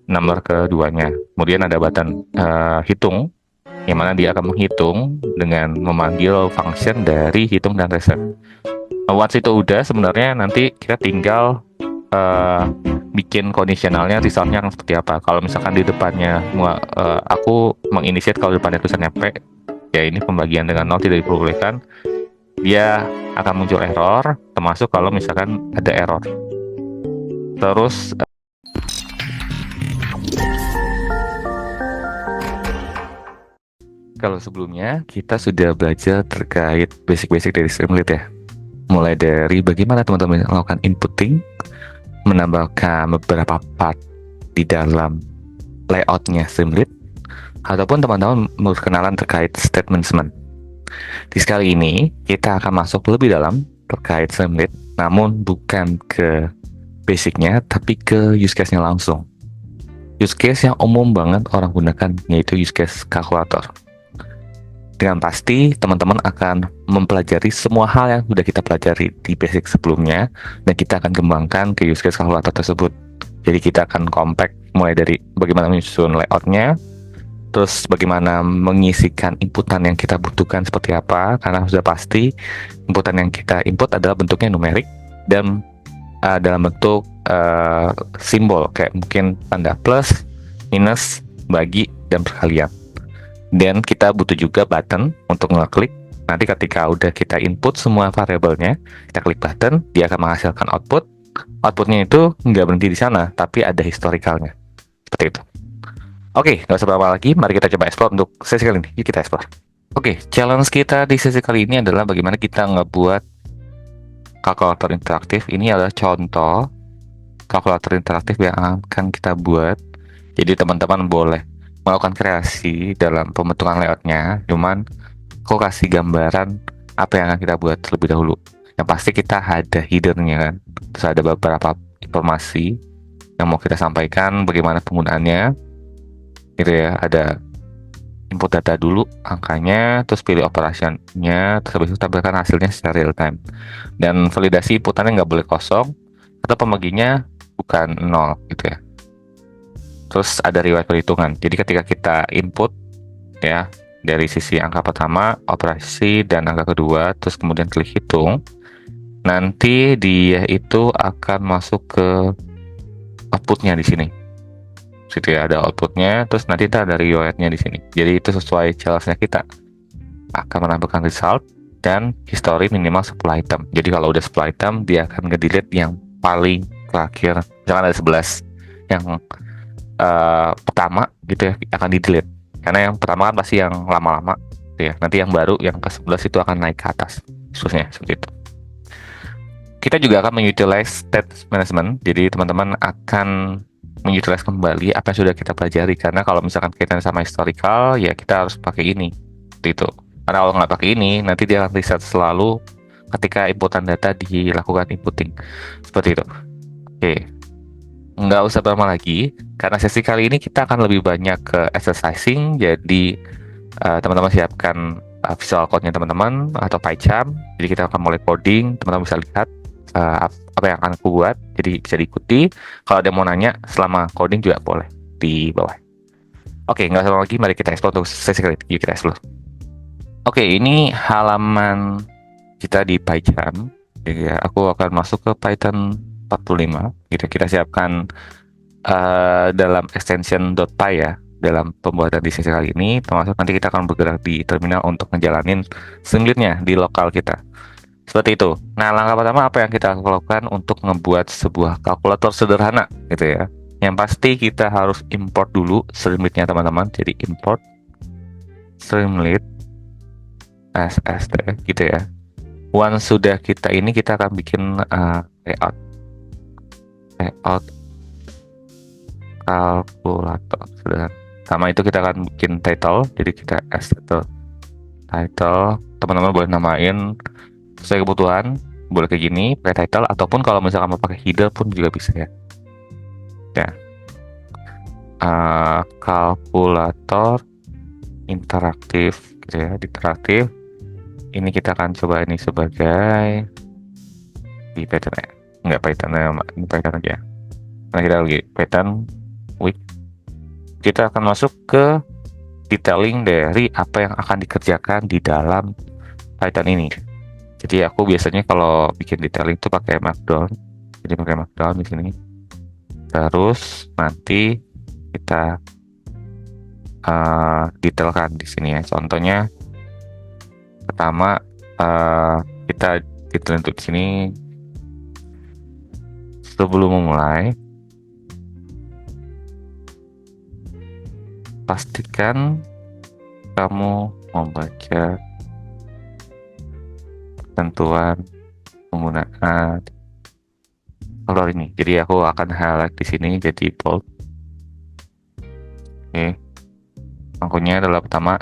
nomor keduanya. Kemudian ada button hitung, yang mana dia akan menghitung dengan memanggil function dari hitung dan reset. Once itu udah, sebenarnya nanti kita tinggal bikin kondisionalnya, resultnya akan seperti apa. Kalau misalkan di depannya aku menginitiate kalau depannya tulisannya P, ya ini pembagian dengan 0 tidak diperbolehkan, dia akan muncul error, termasuk kalau misalkan ada error. Terus kalau sebelumnya kita sudah belajar terkait basic-basic dari Streamlit ya. Mulai dari bagaimana teman-teman melakukan inputting, menambahkan beberapa part di dalam layoutnya Streamlit, ataupun teman-teman berkenalan terkait statement. Di sekali ini kita akan masuk lebih dalam terkait Streamlit, namun bukan ke basicnya, tapi ke use case-nya langsung. Use case yang umum banget orang gunakan, yaitu use case kalkulator. Dengan pasti teman-teman akan mempelajari semua hal yang sudah kita pelajari di basic sebelumnya, dan kita akan kembangkan ke use case kalkulator tersebut. Jadi kita akan compact mulai dari bagaimana menyusun layoutnya, terus bagaimana mengisikan inputan yang kita butuhkan seperti apa, karena sudah pasti inputan yang kita input adalah bentuknya numerik dan dalam bentuk simbol kayak mungkin tanda plus, minus, bagi, dan perkalian. Dan kita butuh juga button untuk ngeklik. Nanti ketika udah kita input semua variabelnya, kita klik button, dia akan menghasilkan output. Outputnya itu nggak berhenti di sana, tapi ada historicalnya. Seperti itu. Oke, nggak usah lama lagi, mari kita coba explore untuk sesi kali ini. Yuk kita explore. Oke, challenge kita di sesi kali ini adalah bagaimana kita ngebuat kalkulator interaktif. Ini adalah contoh kalkulator interaktif yang akan kita buat. Jadi teman-teman boleh melakukan kreasi dalam pembentukan layoutnya, cuman aku kasih gambaran apa yang akan kita buat terlebih dahulu. Yang pasti kita ada headernya kan, terus ada beberapa informasi yang mau kita sampaikan, bagaimana penggunaannya gitu ya. Ada input data dulu, angkanya, terus pilih operationnya, terus habis itu tampilkan hasilnya secara real time. Dan validasi inputannya nggak boleh kosong, atau pembaginya bukan 0 gitu ya. Terus ada riwayat perhitungan. Jadi ketika kita input ya dari sisi angka pertama, operasi, dan angka kedua, terus kemudian klik hitung, nanti dia itu akan masuk ke outputnya di sini. Situ ya ada outputnya, terus nanti ada riwayatnya di sini. Jadi itu sesuai challenge-nya kita. Akan menampilkan result dan history minimal 10 item. Jadi kalau udah 10 item, dia akan nge-delete yang paling terakhir. Misalkan ada 11 yang pertama gitu ya, akan di-delete. Karena yang pertama kan pasti yang lama-lama gitu ya. Nanti yang baru yang ke-11 itu akan naik ke atas. Seterusnya seperti itu. Kita juga akan mengutilize state management. Jadi teman-teman akan mengutilize kembali apa yang sudah kita pelajari, karena kalau misalkan kaitan sama historical ya kita harus pakai ini gitu. Karena kalau nggak pakai ini nanti dia akan reset selalu ketika inputan data dilakukan inputting seperti itu. Oke, nggak usah lama lagi, karena sesi kali ini kita akan lebih banyak ke exercising. Jadi teman-teman siapkan visual code-nya teman-teman atau PyCharm. Jadi kita akan mulai coding, teman-teman bisa lihat apa yang akan aku buat, jadi bisa diikuti. Kalau ada yang mau nanya selama coding juga boleh di bawah. Oke, nggak usah lama lagi, mari kita explore untuk sesi kali ini. Yuk kita explore. Oke, ini halaman kita di PyCharm. Jadi ya, aku akan masuk ke Python 45. Kita siapkan dalam extension .py ya, dalam pembuatan di sesi kali ini, termasuk nanti kita akan bergerak di terminal untuk ngejalanin Streamlit-nya di lokal kita. Seperti itu. Nah, langkah pertama apa yang kita lakukan untuk membuat sebuah kalkulator sederhana gitu ya. Yang pasti kita harus import dulu Streamlit-nya teman-teman. Jadi import Streamlit SSD gitu ya. Once sudah kita ini, kita akan bikin layout kalkulator sederhana. Sama itu kita akan bikin title. Jadi kita title. Teman-teman boleh namain sesuai kebutuhan, boleh kayak gini pakai title, ataupun kalau misalkan mau pakai header pun juga bisa ya. Kalkulator interaktif gitu ya, interaktif. Ini kita akan coba ini sebagai di Python ya, nggak Python ya, ini Python aja. Nah kita lagi Python kita akan masuk ke detailing dari apa yang akan dikerjakan di dalam Python ini. Jadi aku biasanya kalau bikin detailing itu pakai Markdown. Jadi pakai Markdown di sini. Terus nanti kita detailkan di sini ya. Contohnya pertama kita detail untuk di sini. Sebelum memulai, pastikan kamu membaca ketentuan penggunaan color ini. Jadi aku akan highlight di sini jadi bold. Oke. Angkanya adalah pertama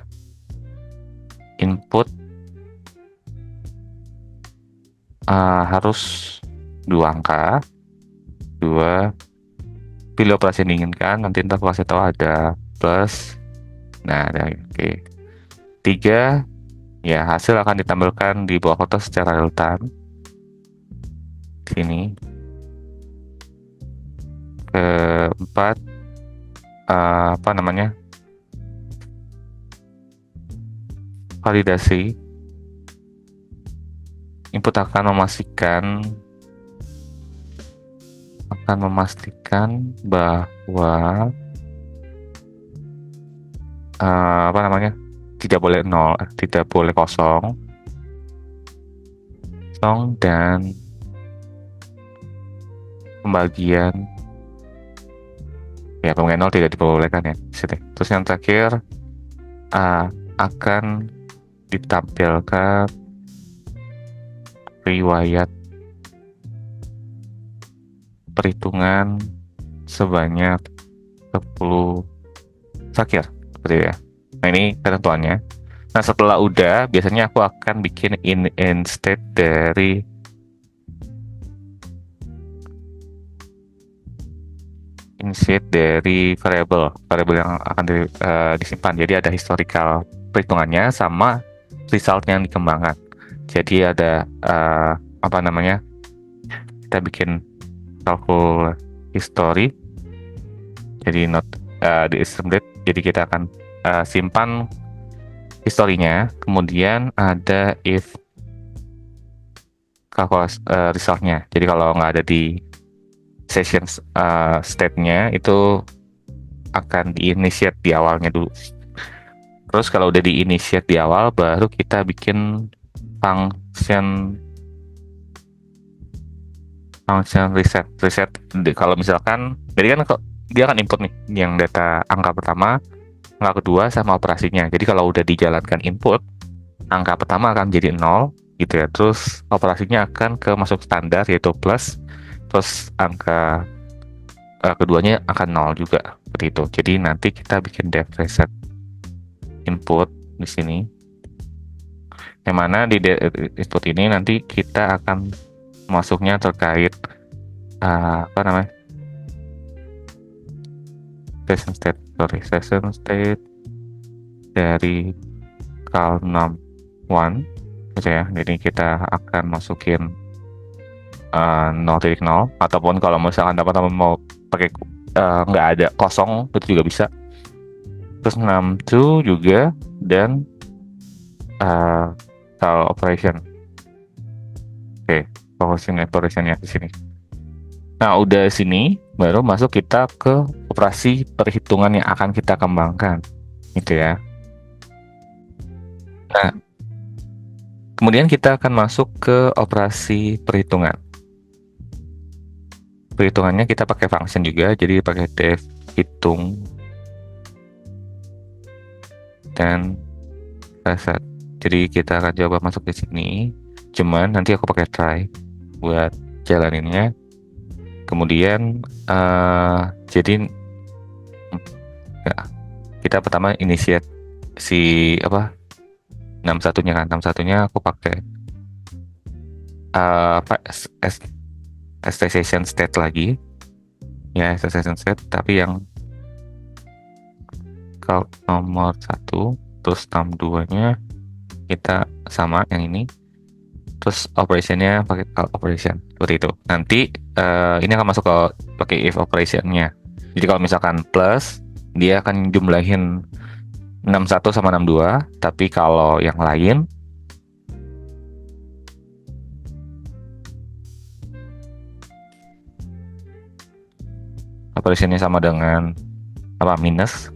input harus 2 angka. 2 pilih operasi yang diinginkan, nanti ntar aku kasih tahu ada plus. Nah, ada oke. 3 ya, hasil akan ditampilkan di bawah kotak secara real time. Sini. 4 apa namanya? Validasi. Input akan memastikan bahwa apa namanya, tidak boleh nol, tidak boleh kosong, dan pembagian nol tidak diperbolehkan ya. Terus yang terakhir akan ditampilkan riwayat perhitungan sebanyak 10 terakhir, seperti ya. Nah, ini ketentuannya. Nah, setelah udah, biasanya aku akan bikin instead dari variable yang akan disimpan. Jadi ada historical perhitungannya sama result yang dikembangkan. Jadi ada apa namanya, kita bikin calcul history. Jadi not di assembly. Jadi kita akan simpan historinya, kemudian ada if kalkulasi resultnya. Jadi kalau nggak ada di session state-nya, itu akan di-initiate di awalnya dulu. Terus kalau udah di-initiate di awal, baru kita bikin function reset. Kalau misalkan, jadi kan dia akan input nih yang data angka pertama, angka kedua, sama operasinya. Jadi kalau udah dijalankan input, angka pertama akan jadi 0 gitu ya. Terus operasinya akan ke masuk standar yaitu plus. Terus angka keduanya akan 0 juga, seperti itu. Jadi nanti kita bikin def reset input di sini. Yang mana di input ini nanti kita akan masuknya terkait apa namanya? Session state dari cal61 aja ya. Jadi kita akan masukin 0.0, ataupun kalau misalkan teman-teman mau pakai nggak ada kosong, itu juga bisa. Terus 62 juga, dan cal operation. Oke, operationnya di sini. Nah, udah sini baru masuk kita ke operasi perhitungan yang akan kita kembangkan, gitu ya. Nah, kemudian kita akan masuk ke operasi perhitungan. Perhitungannya kita pakai function juga, jadi pakai def hitung dan reset. Jadi kita akan coba masuk di sini. Cuman nanti aku pakai try buat jalaninnya. Kemudian jadi kita pertama initiate si 61-nya kan. 61-nya aku pakai station state lagi ya, station state, tapi yang kalau nomor 1, terus 62-nya kita sama yang ini, terus operationnya pakai cal operation, seperti itu. Nanti ini akan masuk ke pakai if operationnya. Jadi kalau misalkan plus, dia akan jumlahin 61 sama 62, tapi kalau yang lain operationnya sama dengan apa minus,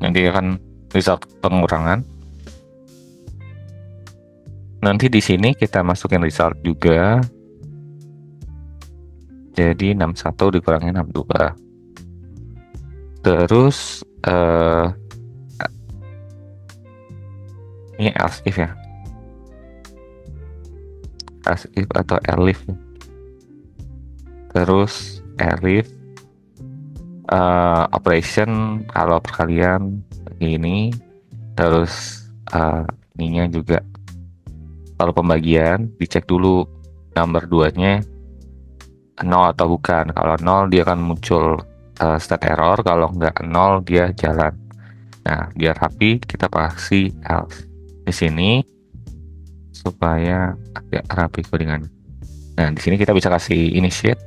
nanti akan result pengurangan. Nanti di sini kita masukin result juga, jadi 61 dikurangi 62. Terus ini else if ya, else if atau elif. Terus elif operation kalau perkalian ini, terus ininya juga kalau pembagian dicek dulu nomor 2-nya 0 atau bukan. Kalau 0 dia akan muncul state error, kalau nggak 0 dia jalan. Nah, biar rapi kita kasih else di sini supaya agak rapi codingannya. Nah, di sini kita bisa kasih initiate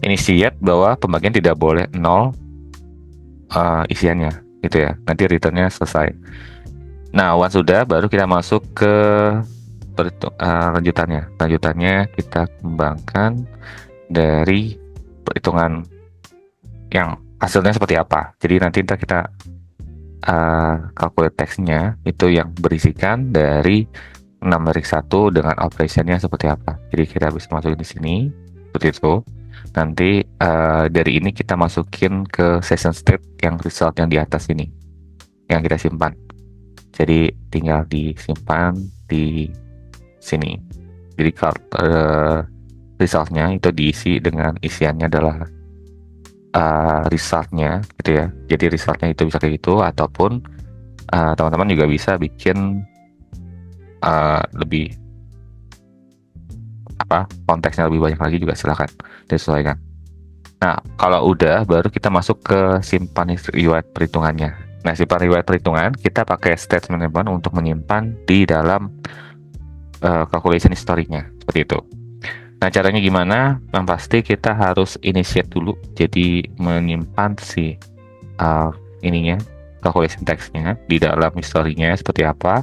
initiate bahwa pembagian tidak boleh 0 isiannya gitu ya. Nanti returnnya selesai. Nah, once sudah baru kita masuk ke lanjutannya. Lanjutannya kita kembangkan dari perhitungan yang hasilnya seperti apa. Jadi nanti kita calculate text-nya itu yang berisikan dari numeric 1 dengan operationnya seperti apa. Jadi kita bisa masukin di sini seperti itu. Nanti dari ini kita masukin ke session state yang result yang di atas ini yang kita simpan. Jadi tinggal disimpan di sini. Jadi kalau resultnya itu diisi dengan isiannya adalah resultnya gitu ya. Jadi resultnya itu bisa kayak gitu, ataupun teman-teman juga bisa bikin lebih konteksnya lebih banyak lagi juga silahkan disesuaikan. Nah, kalau udah baru kita masuk ke simpan riwayat perhitungannya. Nah, simpan riwayat perhitungan kita pakai statement untuk menyimpan di dalam calculation history-nya seperti itu. Nah, caranya gimana? Yang pasti kita harus initiate dulu, jadi menyimpan si ininya calculation text-nya di dalam history-nya seperti apa.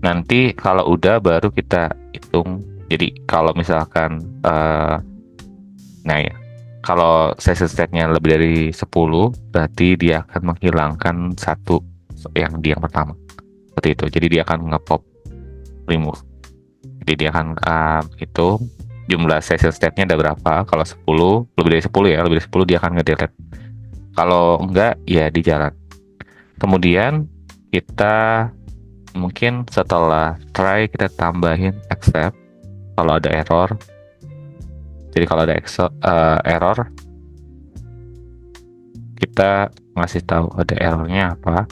Nanti kalau udah baru kita hitung. Jadi kalau misalkan nah ya, kalau session state-nya lebih dari 10 berarti dia akan menghilangkan satu yang pertama seperti itu. Jadi dia akan nge-pop remove. Jadi dia akan hitung jumlah session state-nya ada berapa. Kalau 10, lebih dari 10 ya, lebih dari 10 dia akan nge-delete. Kalau enggak ya di jalan. Kemudian kita mungkin setelah try kita tambahin accept kalau ada error. Jadi kalau ada error kita ngasih tahu ada errornya apa.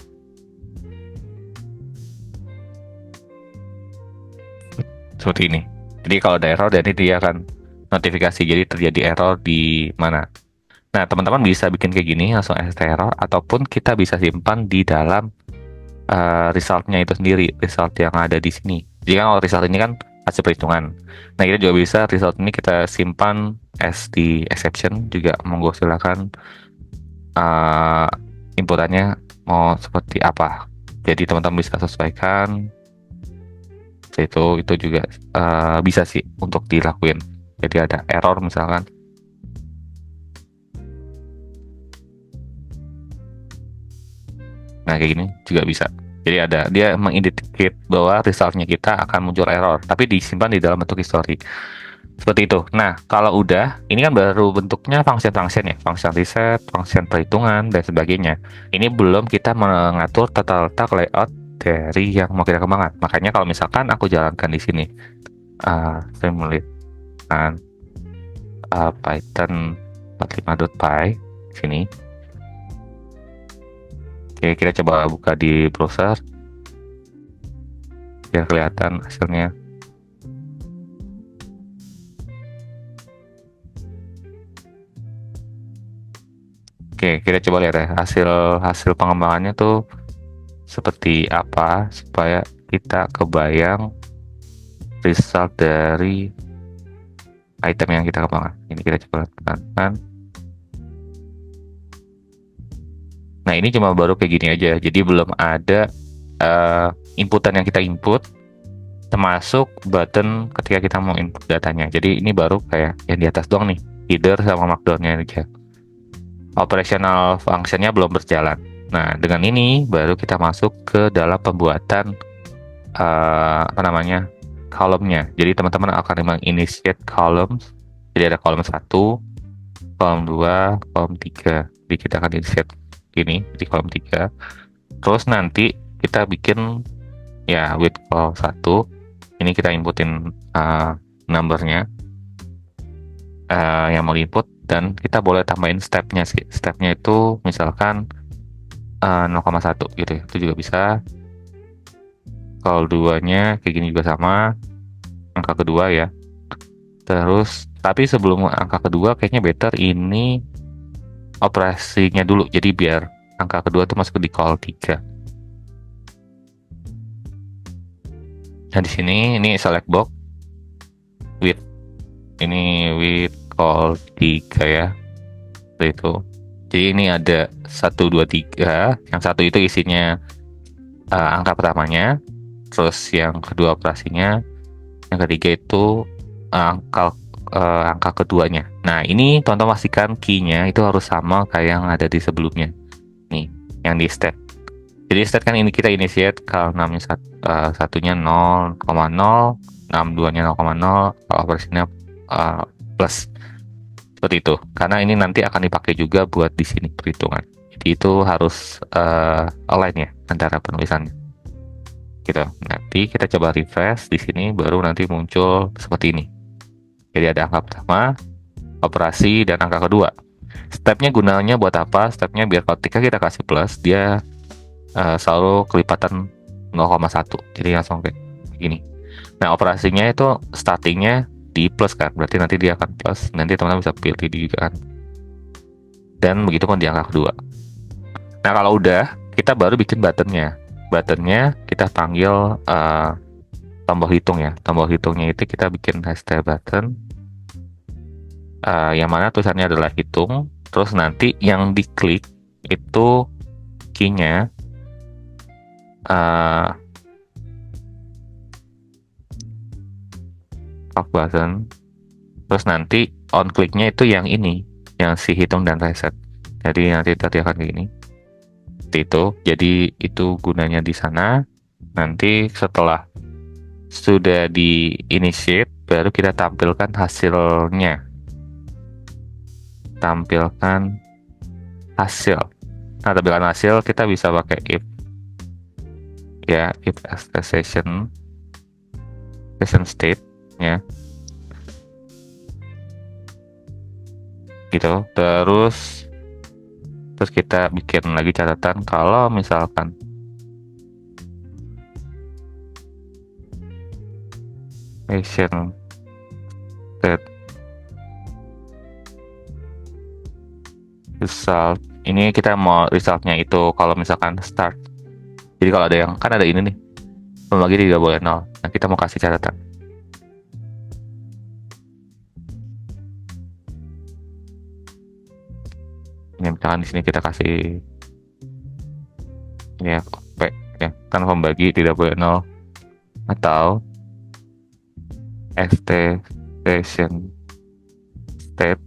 Seperti ini. Jadi kalau ada error, jadi dia akan notifikasi. Jadi terjadi error di mana. Nah, teman-teman bisa bikin kayak gini langsung error, ataupun kita bisa simpan di dalam resultnya itu sendiri, result yang ada di sini. Jadi kan kalau result ini kan hasil perhitungan. Nah, kita juga bisa result ini kita simpan as di exception juga, monggo silakan inputannya mau seperti apa. Jadi teman-teman bisa sesuaikan. Itu juga bisa sih untuk dilakuin. Jadi ada error misalkan. Nah, kayak gini juga bisa. Jadi ada dia mengindicate bahwa resultnya kita akan muncul error, tapi disimpan di dalam bentuk history. Seperti itu. Nah, kalau udah, ini kan baru bentuknya function-function ya, function reset, function perhitungan, dan sebagainya. Ini belum kita mengatur tata letak layout dari yang mau kita kembangkan. Makanya kalau misalkan aku jalankan di sini, simulate Python 45.py sini. Oke, kita coba buka di browser biar kelihatan hasilnya. Oke, kita coba lihat ya hasil pengembangannya tuh seperti apa supaya kita kebayang result dari item yang kita kembangkan. Ini kita coba tekankan. Nah, ini cuma baru kayak gini aja, jadi belum ada inputan yang kita input, termasuk button ketika kita mau input datanya. Jadi ini baru kayak yang di atas doang nih, header sama markdown-nya aja. Operational function-nya belum berjalan. Nah, dengan ini baru kita masuk ke dalam pembuatan kolomnya. Jadi teman-teman akan menginitiate columns. Jadi ada kolom 1, kolom 2, kolom 3. Jadi kita akan initiate ini di kolom 3. Terus nanti kita bikin ya with kolom 1. Ini kita inputin numbernya yang mau input, dan kita boleh tambahin stepnya sih. Stepnya itu misalkan 0,1 gitu ya. Itu juga bisa. Kalau 2-nya kayak gini juga sama, angka kedua ya. Terus tapi sebelum angka kedua kayaknya better ini operasinya dulu, jadi biar angka kedua tuh masuk di call 3. Nah, di sini ini select box with call 3 ya. Seperti itu. Jadi ini ada 1 2 3. Yang satu itu isinya angka pertamanya, terus yang kedua operasinya, yang ketiga itu angka keduanya. Nah, ini teman-teman pastikan key-nya itu harus sama kayak yang ada di sebelumnya. Nih, yang di state. Jadi state kan ini kita initiate kalau namanya satunya 0,0, 62-nya 0,0, kalau operasinya plus. Seperti itu. Karena ini nanti akan dipakai juga buat di sini perhitungan. Jadi itu harus align ya antara penulisannya. Gitu. Nanti kita coba refresh di sini, baru nanti muncul seperti ini. Jadi ada angka pertama, operasi, dan angka kedua. Stepnya gunanya buat apa? Stepnya biar ketika kita kasih plus, dia selalu kelipatan 0,1. Jadi langsung kayak gini. Nah, operasinya itu startingnya di plus kan, berarti nanti dia akan plus. Nanti teman-teman bisa pilih juga kan. Dan begitu pun di angka kedua. Nah, kalau udah, kita baru bikin buttonnya. Buttonnya kita panggil tombol hitung ya. Tombol hitungnya itu kita bikin hashtag button, yang mana tulisannya adalah hitung. Terus nanti yang diklik itu key-nya off button. Terus nanti on click-nya itu yang ini, yang si hitung dan reset. Jadi nanti tadi akan kayak gini. Itu jadi itu gunanya di sana. Nanti setelah sudah di initiate, baru kita tampilkan hasilnya. Tampilkan hasil. Nah, tampilkan hasil kita bisa pakai if ya, if session state ya, gitu. Terus kita bikin lagi catatan kalau misalkan action state result, ini kita mau resultnya itu kalau misalkan start. Jadi kalau ada yang kan ada ini nih, belum lagi tidak boleh 0. Nah, kita mau kasih catatan. Ini misalkan di sini kita kasih ya P ya, kan pembagi tidak boleh 0, atau station state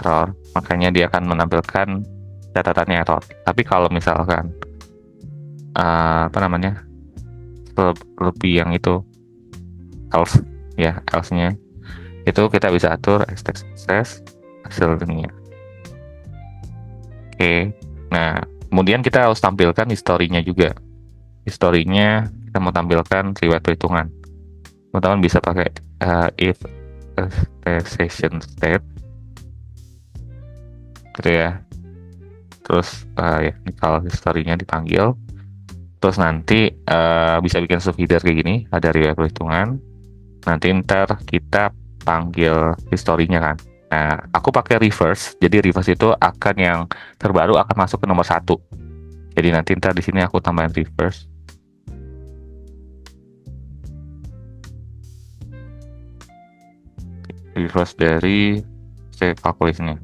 error, makanya dia akan menampilkan catatannya error. Tapi kalau misalkan lebih yang itu else ya, else-nya itu kita bisa atur sukses hasilnya. Oke. Nah, kemudian kita harus tampilkan historinya juga. Historinya kita mau tampilkan riwayat perhitungan. Teman-teman bisa pakai if session state gitu ya. Terus ya, kalau historinya dipanggil, terus nanti bisa bikin subheader kayak gini, ada riwayat perhitungan. Nanti ntar kita panggil historinya kan. Nah, aku pakai reverse. Jadi reverse itu akan yang terbaru akan masuk ke nomor 1. Jadi nanti ntar di sini aku tambahin reverse. reverse dari state calculation-nya.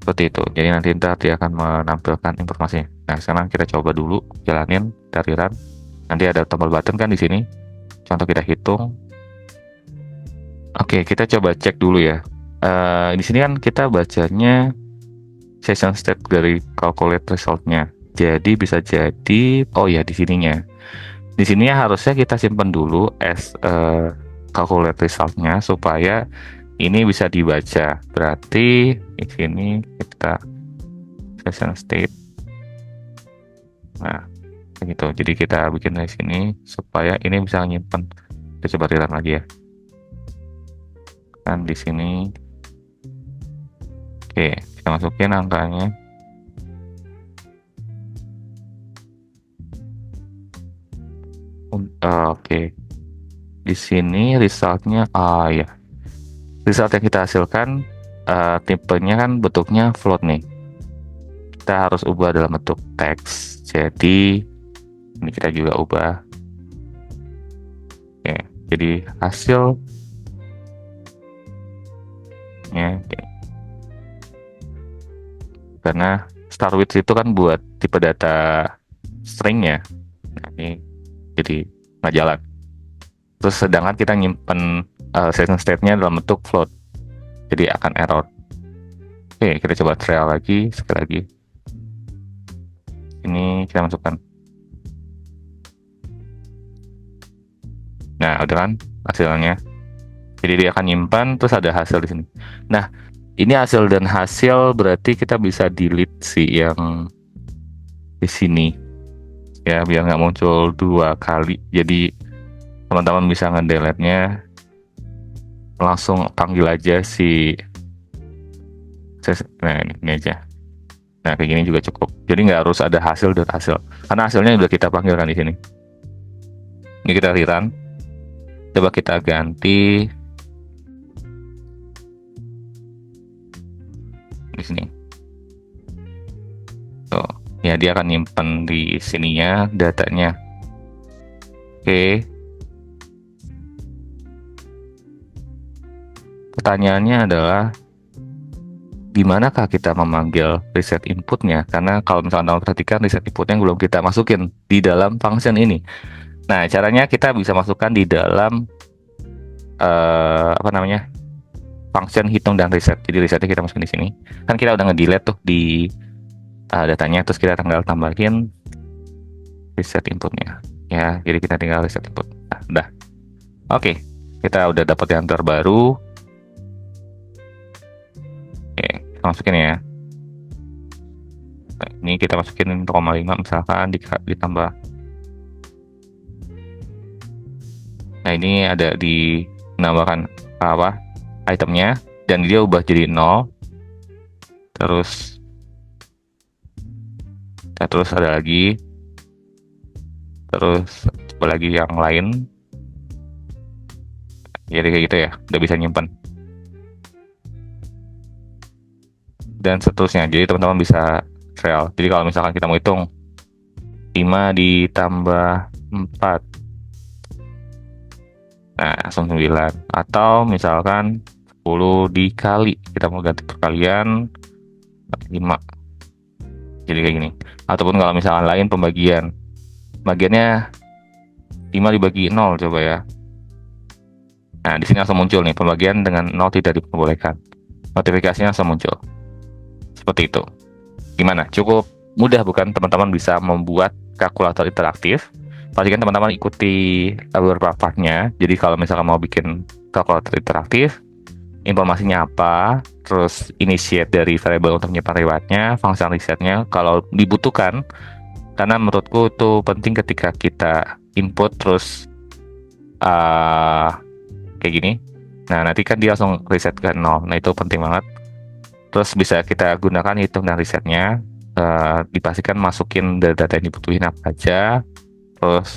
Seperti itu. Jadi nanti dia akan menampilkan informasinya. Nah, sekarang kita coba dulu jalanin dari run. Nanti ada tombol button kan di sini. Contoh kita hitung. Oke, kita coba cek dulu ya. Di sini kan kita bacanya session state dari calculate result-nya. Jadi bisa jadi, oh ya di sininya. Di sini harusnya kita simpan dulu as calculate result-nya supaya ini bisa dibaca. Berarti di sini kita session state. Nah, kayak gitu. Jadi kita bikin di sini supaya ini bisa nyimpan. Kita coba rerun lagi ya. Kan di sini. Oke, kita masukin angkanya. Oke. Di sini resultnya, ya. Result yang kita hasilkan tipenya kan bentuknya float nih. Kita harus ubah dalam bentuk teks. Jadi ini kita juga ubah. Oke, jadi hasil ya, oke. Karena start with itu kan buat tipe data stringnya. Nah, ini jadi nggak jalan. Terus sedangkan kita nyimpen session state-nya dalam bentuk float, jadi akan error. Oke, kita coba trial lagi sekali lagi. Ini kita masukkan. Nah, udah kan hasilnya. Jadi dia akan nyimpan, terus ada hasil di sini. Nah, ini hasil dan hasil berarti kita bisa delete sih yang di sini ya, biar nggak muncul dua kali. Jadi teman-teman bisa ngedelete-nya, langsung panggil aja si nah ini aja. Nah, kayak gini juga cukup. Jadi nggak harus ada hasil dan hasil, karena hasilnya udah kita panggilkan di sini. Ini kita rerun. Coba kita ganti di sini. Tuh, ya dia akan nyimpan di sininya datanya. Oke. Pertanyaannya adalah dimanakah kita memanggil reset inputnya? Karena kalau misalnya teman perhatikan reset inputnya belum kita masukin di dalam function ini. Nah, caranya kita bisa masukkan di dalam apa namanya, function hitung dan reset. Jadi resetnya kita masukin di sini. Kan kita udah nge-delete tuh di datanya, terus kita tinggal tambahin reset inputnya. Ya, jadi kita tinggal reset input. Nah, udah. Oke, kita udah dapat yang terbaru. Oke, kita masukin ya. Nah, ini kita masukin 0,5 misalkan ditambah. Nah, ini ada di menambahkan apa itemnya, dan dia ubah jadi 0. Terus ada lagi, terus coba lagi yang lain. Jadi kayak gitu ya, udah bisa nyimpen dan seterusnya. Jadi teman-teman bisa trial. Jadi kalau misalkan kita mau hitung 5 ditambah 4, nah langsung 9. Atau misalkan 10 dikali, kita mau ganti perkalian 5, jadi kayak gini. Ataupun kalau misalkan lain pembagian, bagiannya 5 dibagi 0, coba ya. Nah, di sini langsung muncul nih, pembagian dengan 0 tidak diperbolehkan. Notifikasinya langsung muncul. Seperti itu. Gimana? Cukup mudah bukan teman-teman bisa membuat kalkulator interaktif? Pastikan teman-teman ikuti beberapa partnya. Jadi kalau misalkan mau bikin kalkulator interaktif, informasinya apa, terus initiate dari variable untuk menyimpan rewardnya, function resetnya kalau dibutuhkan, karena menurutku itu penting ketika kita input terus kayak gini. Nah, nanti kan dia langsung reset ke 0. Nah, itu penting banget. Terus bisa kita gunakan hitung dan resetnya. Dipastikan masukin data yang dibutuhin apa aja. Terus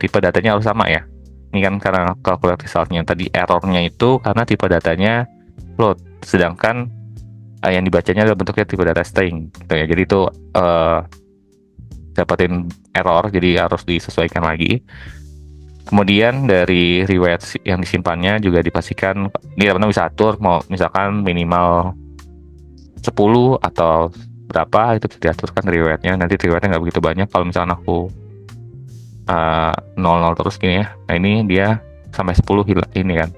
tipe datanya harus sama ya. Ini kan karena calculate resultnya tadi errornya itu karena tipe datanya float, sedangkan yang dibacanya adalah bentuknya tipe data string gitu ya. Jadi itu dapatin error, jadi harus disesuaikan lagi. Kemudian dari riwayat yang disimpannya juga dipastikan, ini teman-teman bisa atur mau misalkan minimal 10 atau berapa, itu bisa diaturkan riwayatnya. Nanti riwayatnya nggak begitu banyak. Kalau misalkan aku 00 terus gini ya, nah ini dia sampai 10 hilang ini kan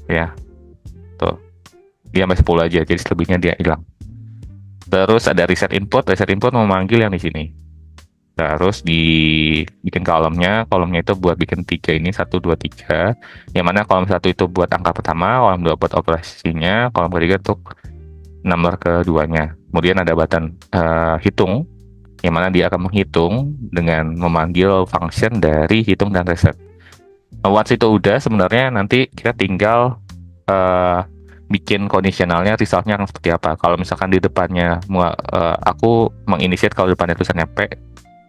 ya, tuh dia sampai 10 aja, jadi selebihnya dia hilang. Terus ada reset input memanggil yang di sini. Terus dibikin kolomnya itu buat bikin 3 ini, 1 2 3, yang mana kolom 1 itu buat angka pertama, kolom 2 buat operasinya, kolom ketiga untuk nomor keduanya. Kemudian ada button hitung, yang mana dia akan menghitung dengan memanggil function dari hitung dan reset. Once itu udah, sebenarnya nanti kita tinggal bikin kondisionalnya, resultnya akan seperti apa. Kalau misalkan di depannya aku menginitiate kalau depannya tulisannya P,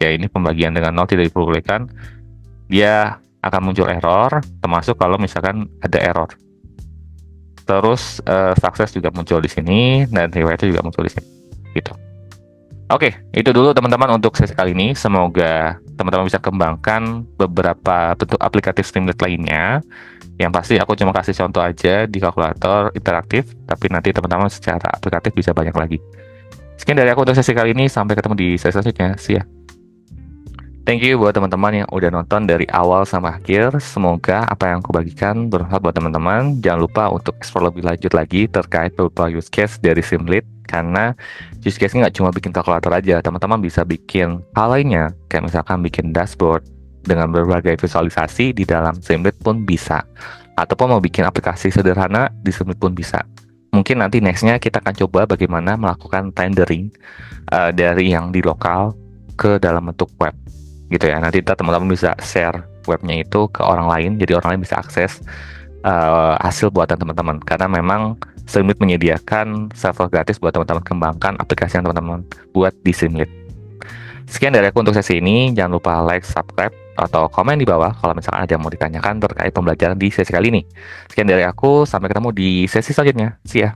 ya ini pembagian dengan 0 tidak diperbolehkan, dia akan muncul error, termasuk kalau misalkan ada error. Terus sukses juga muncul di sini, dan riwayatnya juga muncul di sini gitu. Oke, itu dulu teman-teman untuk sesi kali ini. Semoga teman-teman bisa kembangkan beberapa bentuk aplikatif Streamlit lainnya. Yang pasti aku cuma kasih contoh aja di kalkulator interaktif, tapi nanti teman-teman secara aplikatif bisa banyak lagi. Sekian dari aku untuk sesi kali ini, sampai ketemu di sesi selanjutnya. See ya. Thank you buat teman-teman yang udah nonton dari awal sampai akhir. Semoga apa yang aku bagikan bermanfaat buat teman-teman. Jangan lupa untuk explore lebih lanjut lagi terkait beberapa use case dari Streamlit, karena use case-nya nggak cuma bikin kalkulator aja. Teman-teman bisa bikin hal lainnya, kayak misalkan bikin dashboard dengan berbagai visualisasi di dalam Streamlit pun bisa. Ataupun mau bikin aplikasi sederhana di Streamlit pun bisa. Mungkin nanti nextnya kita akan coba bagaimana melakukan rendering dari yang di lokal ke dalam bentuk web gitu ya. Nanti teman-teman bisa share webnya itu ke orang lain, jadi orang lain bisa akses hasil buatan teman-teman, karena memang Streamlit menyediakan server gratis buat teman-teman kembangkan aplikasi yang teman-teman buat di Streamlit. Sekian dari aku untuk sesi ini. Jangan lupa like, subscribe, atau komen di bawah kalau misalkan ada yang mau ditanyakan terkait pembelajaran di sesi kali ini. Sekian dari aku, sampai ketemu di sesi selanjutnya. See ya.